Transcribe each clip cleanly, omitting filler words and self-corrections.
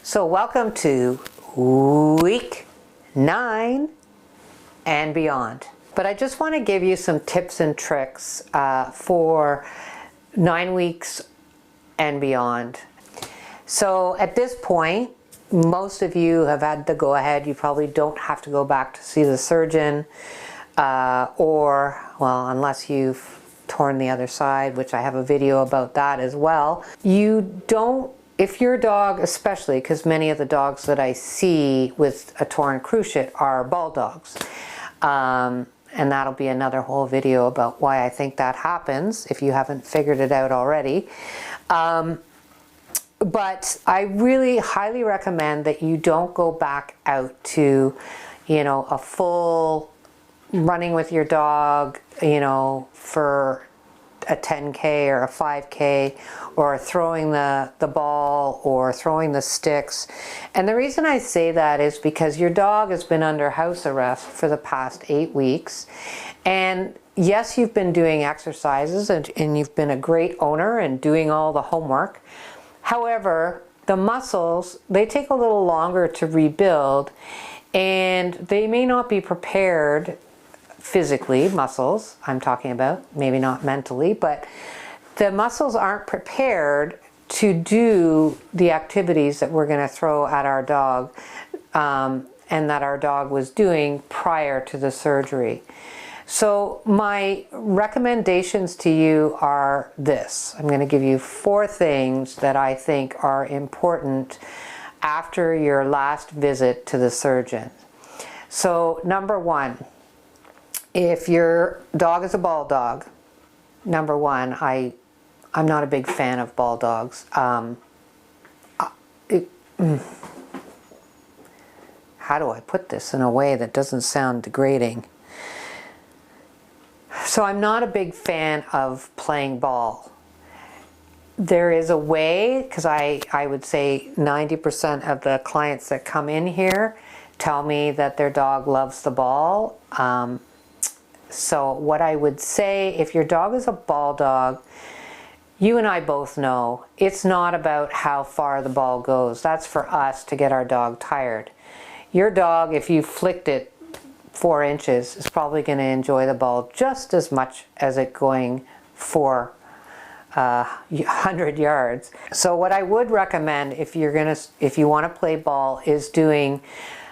So welcome to week 9 and beyond. But I just want to give you some tips and tricks for 9 weeks and beyond. So at this point, most of you have had the go ahead. You probably don't have to go back to see the surgeon or, well, unless you've torn the other side, which I have a video about that as well. You don't, if your dog, especially because many of the dogs that I see with a torn cruciate are ball dogs. And that'll be another whole video about why I think that happens, if you haven't figured it out already. But I really highly recommend that you don't go back out to, you know, a full running with your dog, you know, for a 10K or a 5K, or throwing the ball or throwing the sticks. And the reason I say that is because your dog has been under house arrest for the past 8 weeks. And yes, you've been doing exercises and you've been a great owner and doing all the homework. However, the muscles, they take a little longer to rebuild, and they may not be prepared physically, muscles I'm talking about, maybe not mentally, but the muscles aren't prepared to do the activities that we're going to throw at our dog and that our dog was doing prior to the surgery. So my recommendations to you are this. I'm going to give you 4 things that I think are important after your last visit to the surgeon. So number 1, if your dog is a ball dog, number 1, I'm not a big fan of ball dogs. How do I put this in a way that doesn't sound degrading? So I'm not a big fan of playing ball. There is a way, because I would say 90% of the clients that come in here tell me that their dog loves the ball. So what I would say, if your dog is a ball dog, you and I both know it's not about how far the ball goes. That's for us to get our dog tired. Your dog, if you flicked it 4 inches, is probably going to enjoy the ball just as much as it going for 100 yards. So what I would recommend if you want to play ball is doing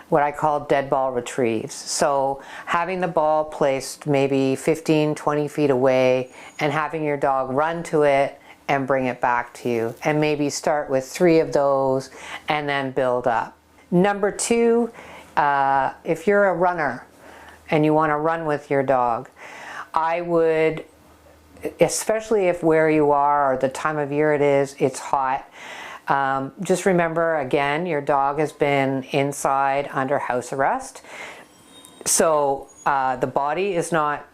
what I call dead ball retrieves. So having the ball placed maybe 15, 20 feet away and having your dog run to it and bring it back to you. And maybe start with 3 of those and then build up. Number 2, if you're a runner and you want to run with your dog, I would, especially if where you are or the time of year it is, it's hot, just remember, again, your dog has been inside under house arrest. So the body is not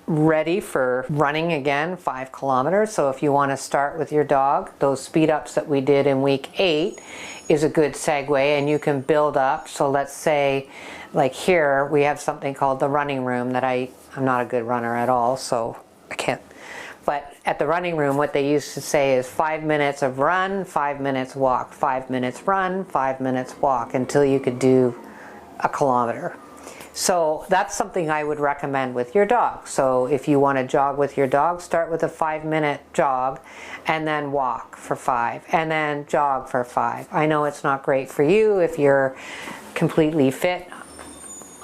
ready for running again 5 kilometers. So if you want to start with your dog, those speed ups that we did in week 8 is a good segue, and you can build up. So let's say, like here, we have something called the running room that I'm not a good runner at all, so I can't. But at the running room, what they used to say is 5 minutes of run, 5 minutes walk, 5 minutes run, 5 minutes walk, until you could do a kilometer. So that's something I would recommend with your dog. So if you want to jog with your dog, start with a 5-minute jog and then walk for 5 and then jog for 5. I know it's not great for you if you're completely fit.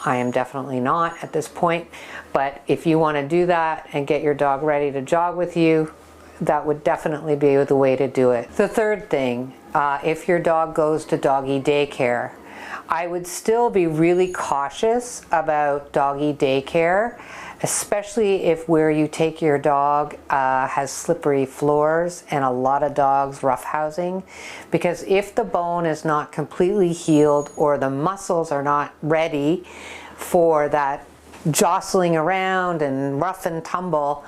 I am definitely not at this point, but if you want to do that and get your dog ready to jog with you, that would definitely be the way to do it. The third thing, if your dog goes to doggy daycare, I would still be really cautious about doggy daycare, especially if where you take your dog has slippery floors and a lot of dogs roughhousing, because if the bone is not completely healed or the muscles are not ready for that jostling around and rough and tumble,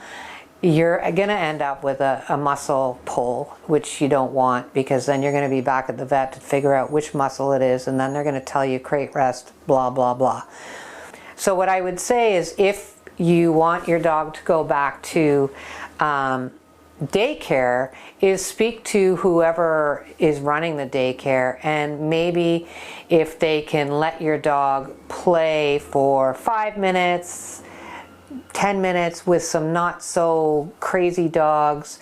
you're going to end up with a muscle pull, which you don't want, because then you're going to be back at the vet to figure out which muscle it is, and then they're going to tell you crate rest, blah, blah, blah. So what I would say is, if you want your dog to go back to daycare is speak to whoever is running the daycare, and maybe if they can let your dog play for 5 minutes, 10 minutes with some not so crazy dogs,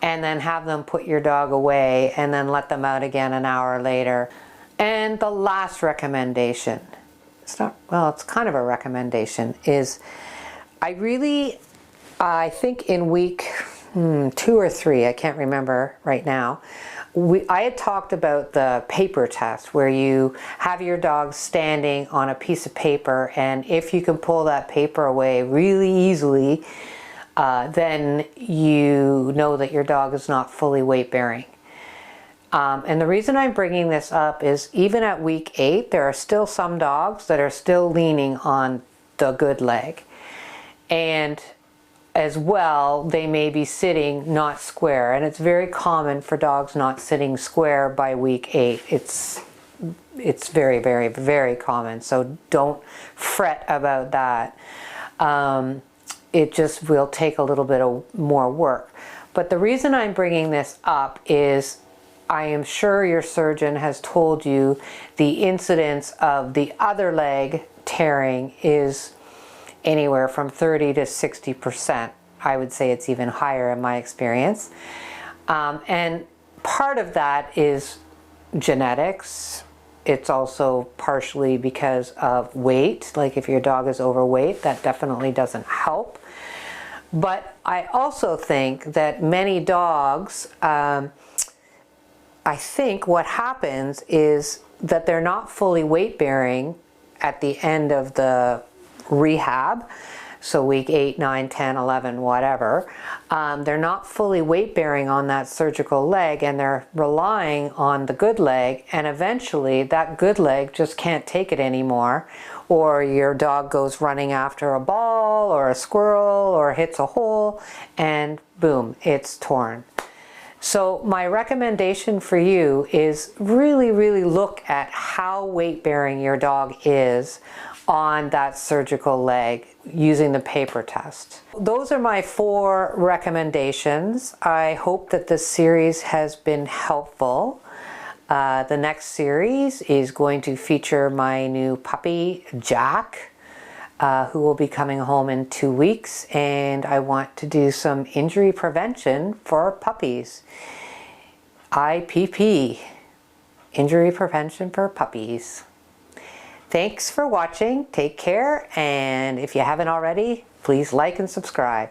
and then have them put your dog away and then let them out again an hour later. And the last recommendation, it's kind of a recommendation, is I think in week 2 or 3, I can't remember right now, I had talked about the paper test where you have your dog standing on a piece of paper, and if you can pull that paper away really easily, then you know that your dog is not fully weight bearing. And the reason I'm bringing this up is even at week 8, there are still some dogs that are still leaning on the good leg. And as well, they may be sitting not square, and it's very common for dogs not sitting square by week 8. It's very, very, very common, so don't fret about that. It just will take a little bit of more work. But the reason I'm bringing this up is I am sure your surgeon has told you the incidence of the other leg tearing is anywhere from 30 to 60%. I would say it's even higher in my experience. And part of that is genetics. It's also partially because of weight. Like if your dog is overweight, that definitely doesn't help. But I also think that many dogs, I think what happens is that they're not fully weight bearing at the end of the rehab, so week 8, 9, 10, 11, whatever. They're not fully weight bearing on that surgical leg, and they're relying on the good leg, and eventually that good leg just can't take it anymore, or your dog goes running after a ball or a squirrel or hits a hole, and boom, it's torn. So my recommendation for you is really, really look at how weight bearing your dog is on that surgical leg using the paper test. Those are my 4 recommendations. I hope that this series has been helpful. The next series is going to feature my new puppy, Jack, who will be coming home in 2 weeks, and I want to do some injury prevention for puppies. IPP, injury prevention for puppies. Thanks for watching, take care, and if you haven't already, please like and subscribe.